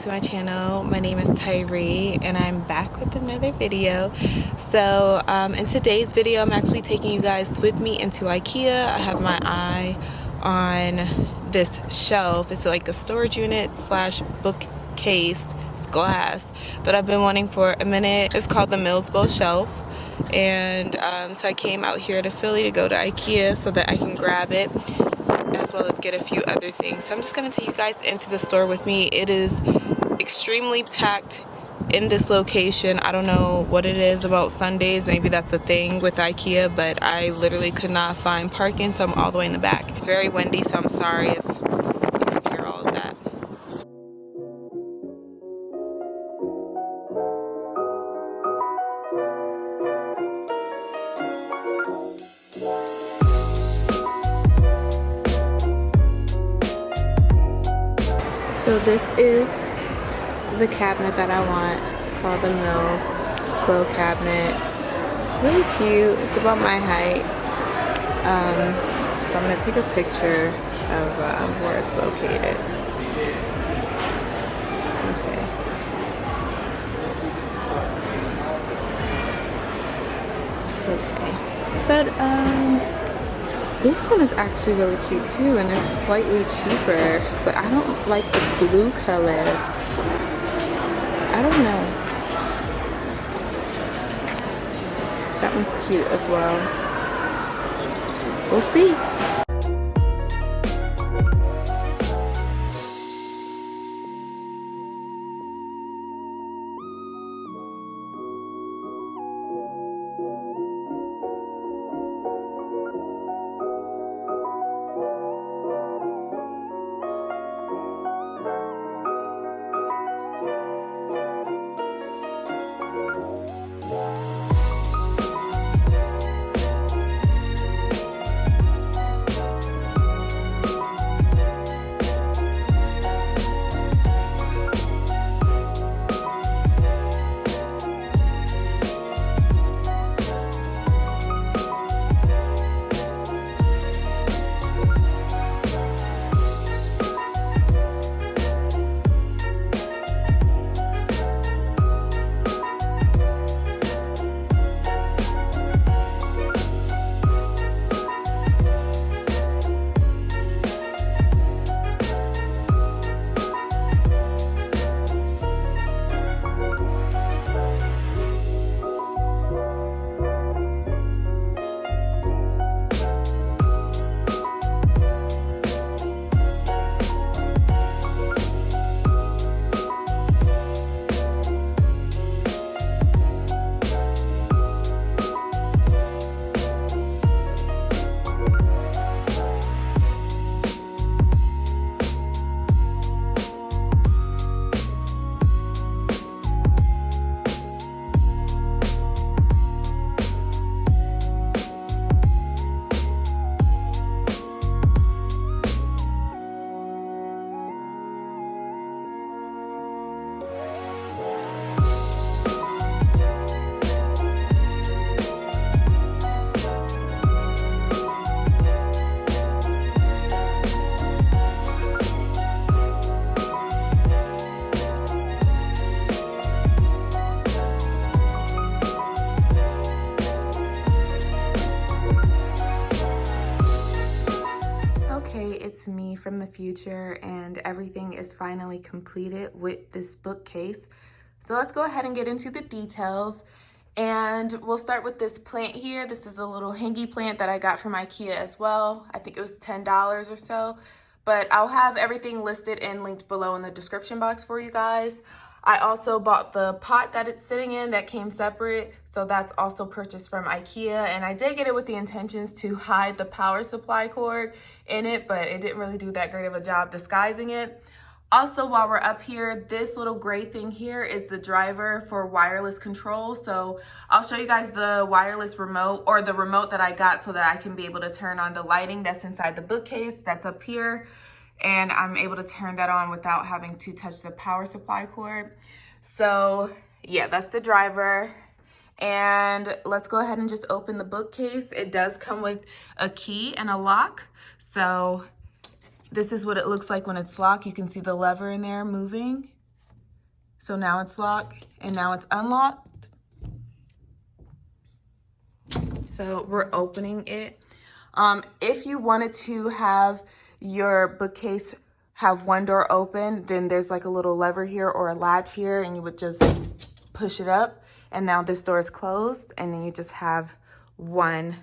to my channel. My name is Tyree and I'm back with another video. So in today's video, I'm actually taking you guys with me into Ikea. I have my eye on this shelf. It's like a storage unit slash bookcase. It's glass that I've been wanting for a minute. It's called the Milsbo shelf. And so I came out here to Philly to go to Ikea so that I can grab it, as well as get a few other things. So I'm just going to take you guys into the store with me. It is extremely packed in this location. I don't know what it is about Sundays. Maybe that's a thing with Ikea, but I literally could not find parking, so I'm all the way in the back. It's very windy, so I'm sorry if you can hear all of that. So this is the cabinet that I want. It's called the Milsbo cabinet. It's really cute. It's about my height. So I'm gonna take a picture of where it's located. Okay. Okay. But this one is actually really cute too, and it's slightly cheaper, but I don't like the blue color. I don't know. That one's cute as well. We'll see. It's me from the future, and everything is finally completed with this bookcase. So let's go ahead and get into the details, and we'll start with this plant here. This is a little hangy plant that I got from Ikea as well. I think it was $10 or so, but I'll have everything listed and linked below in the description box for you guys. I also bought the pot that it's sitting in that came separate, so that's also purchased from Ikea, and I did get it with the intentions to hide the power supply cord in it, but it didn't really do that great of a job disguising it. Also, while we're up here, this little gray thing here is the driver for wireless control. So I'll show you guys the wireless remote, or the remote that I got so that I can be able to turn on the lighting that's inside the bookcase that's up here. And I'm able to turn that on without having to touch the power supply cord. So yeah, that's the driver. And let's go ahead and just open the bookcase. It does come with a key and a lock. So this is what it looks like when it's locked. You can see the lever in there moving. So now it's locked and now it's unlocked. So we're opening it. If you wanted to have your bookcase have one door open, then there's like a little lever here or a latch here, and you would just push it up, and now this door is closed, and then you just have one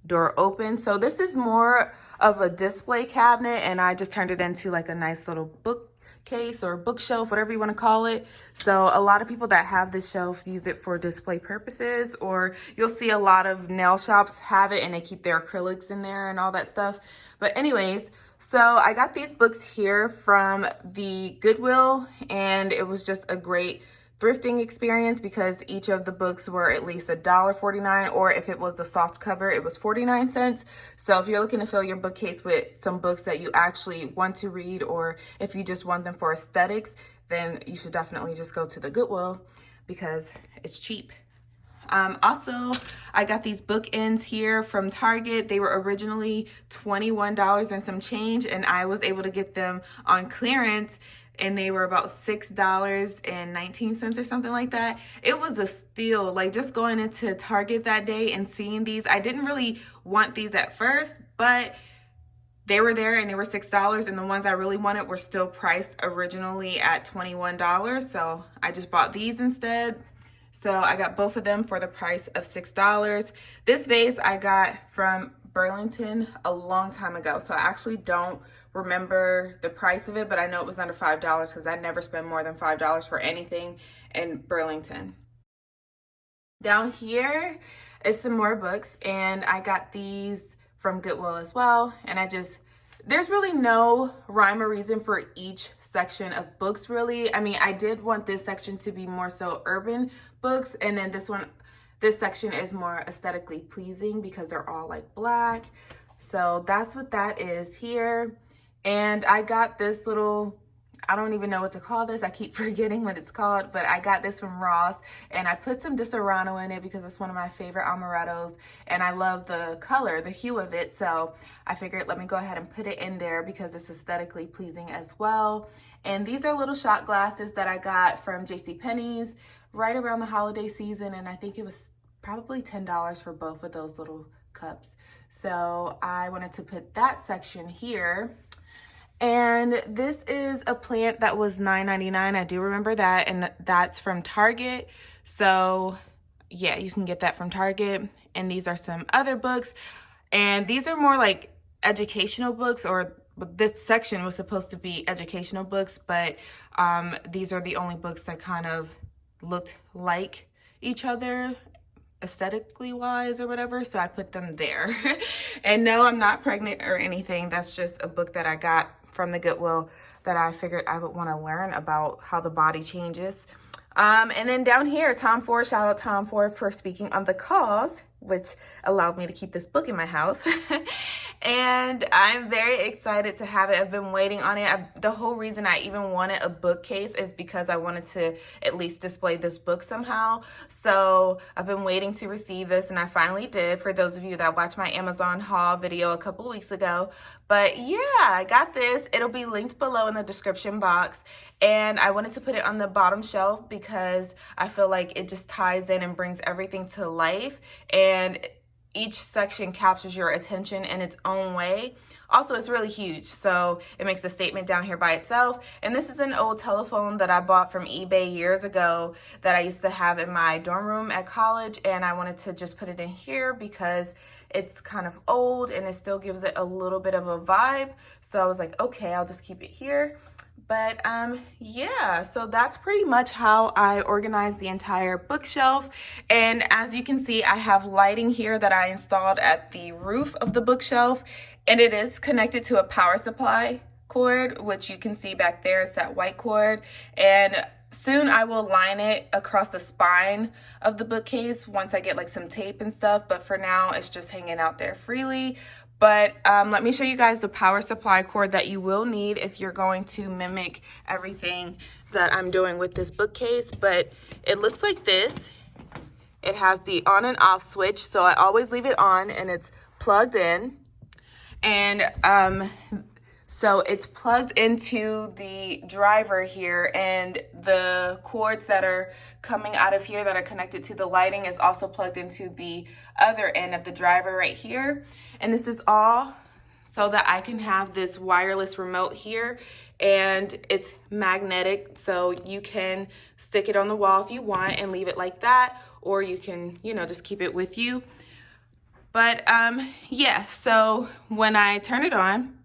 door open. So this is more of a display cabinet, and I just turned it into like a nice little bookcase or bookshelf, whatever you want to call it. So a lot of people that have this shelf use it for display purposes, or you'll see a lot of nail shops have it and they keep their acrylics in there and all that stuff. But anyways, so I got these books here from the Goodwill, and it was just a great thrifting experience because each of the books were at least $1.49, or if it was a soft cover, it was 49 cents. So if you're looking to fill your bookcase with some books that you actually want to read, or if you just want them for aesthetics, then you should definitely just go to the Goodwill because it's cheap. Also, I got these bookends here from Target. They were originally $21 and some change, and I was able to get them on clearance, and they were about $6.19 or something like that. It was a steal. Like, just going into Target that day and seeing these, I didn't really want these at first, but they were there and they were $6, and the ones I really wanted were still priced originally at $21. So I just bought these instead. So I got both of them for the price of $6. This vase I got from Burlington a long time ago, so I actually don't remember the price of it, but I know it was under $5 because I never spend more than $5 for anything in Burlington. Down here is some more books, and I got these from Goodwill as well. And there's really no rhyme or reason for each section of books, really. I mean, I did want this section to be more so urban books, and then this section is more aesthetically pleasing because they're all like black. So that's what that is here. And I got this little, I don't even know what to call this. I keep forgetting what it's called, but I got this from Ross, and I put some Disaronno in it because it's one of my favorite amarettos, and I love the color, the hue of it. So I figured let me go ahead and put it in there because it's aesthetically pleasing as well. And these are little shot glasses that I got from JC Penney's right around the holiday season, and I think it was probably $10 for both of those little cups. So I wanted to put that section here. And this is a plant that was $9.99. I do remember that, and that's from Target. So yeah, you can get that from Target. And these are some other books, and these are more like educational books, or this section was supposed to be educational books, but these are the only books that kind of looked like each other aesthetically wise or whatever, so I put them there. And no, I'm not pregnant or anything. That's just a book that I got from the Goodwill that I figured I would want to learn about how the body changes. And then down here, Tom Ford, shout out Tom Ford for speaking on the cause, which allowed me to keep this book in my house. And I'm very excited to have it. I've been waiting on it. The whole reason I even wanted a bookcase is because I wanted to at least display this book somehow. So I've been waiting to receive this, and I finally did, for those of you that watched my Amazon haul video a couple of weeks ago. But yeah, I got this. It'll be linked below in the description box. And I wanted to put it on the bottom shelf because I feel like it just ties in and brings everything to life. And each section captures your attention in its own way. Also, it's really huge, so it makes a statement down here by itself. And this is an old telephone that I bought from eBay years ago that I used to have in my dorm room at college, and I wanted to just put it in here because it's kind of old and it still gives it a little bit of a vibe. So I was like, okay, I'll just keep it here. But yeah, so that's pretty much how I organized the entire bookshelf. And as you can see, I have lighting here that I installed at the roof of the bookshelf, and it is connected to a power supply cord, which you can see back there. It's that white cord. And soon I will line it across the spine of the bookcase once I get like some tape and stuff. But for now, it's just hanging out there freely. But let me show you guys the power supply cord that you will need if you're going to mimic everything that I'm doing with this bookcase. But it looks like this. It has the on and off switch, so I always leave it on and it's plugged in. And So it's plugged into the driver here, and the cords that are coming out of here that are connected to the lighting is also plugged into the other end of the driver right here. And this is all so that I can have this wireless remote here, and it's magnetic, so you can stick it on the wall if you want and leave it like that, or you can, you know, just keep it with you. But yeah, so when I turn it on,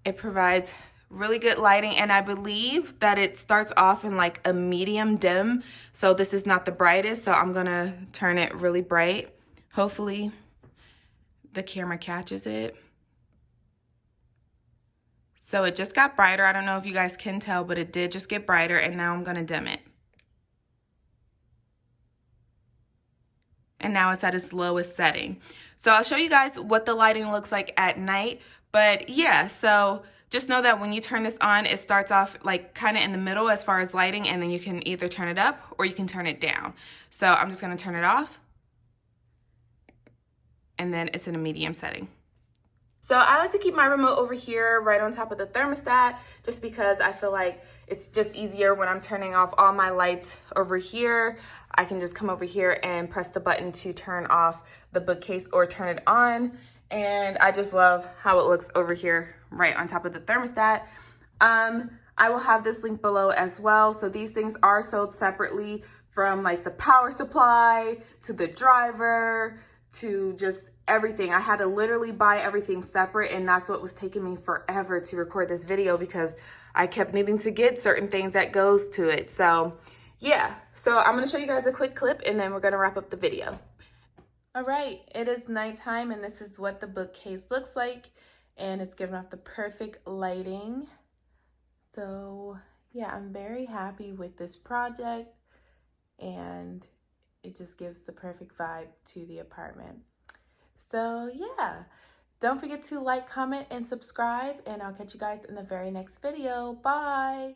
it provides really good lighting, and I believe that it starts off in like a medium dim. So this is not the brightest, so I'm gonna turn it really bright. Hopefully the camera catches it. So it just got brighter. I don't know if you guys can tell, but it did just get brighter, and now I'm gonna dim it. And now it's at its lowest setting. So I'll show you guys what the lighting looks like at night. But yeah, so just know that when you turn this on, it starts off like kind of in the middle as far as lighting, and then you can either turn it up or you can turn it down. So I'm just gonna turn it off, and then it's in a medium setting. So I like to keep my remote over here right on top of the thermostat, just because I feel like it's just easier when I'm turning off all my lights over here. I can just come over here and press the button to turn off the bookcase or turn it on. And I just love how it looks over here right on top of the thermostat. I will have this link below as well. So these things are sold separately, from like the power supply to the driver to just everything. I had to literally buy everything separate, and that's what was taking me forever to record this video, because I kept needing to get certain things that goes to it. So yeah, so I'm gonna show you guys a quick clip, and then we're gonna wrap up the video. All right, it is nighttime, and this is what the bookcase looks like, and it's giving off the perfect lighting. So yeah, I'm very happy with this project, and it just gives the perfect vibe to the apartment. So yeah, don't forget to like, comment, and subscribe, and I'll catch you guys in the very next video. Bye.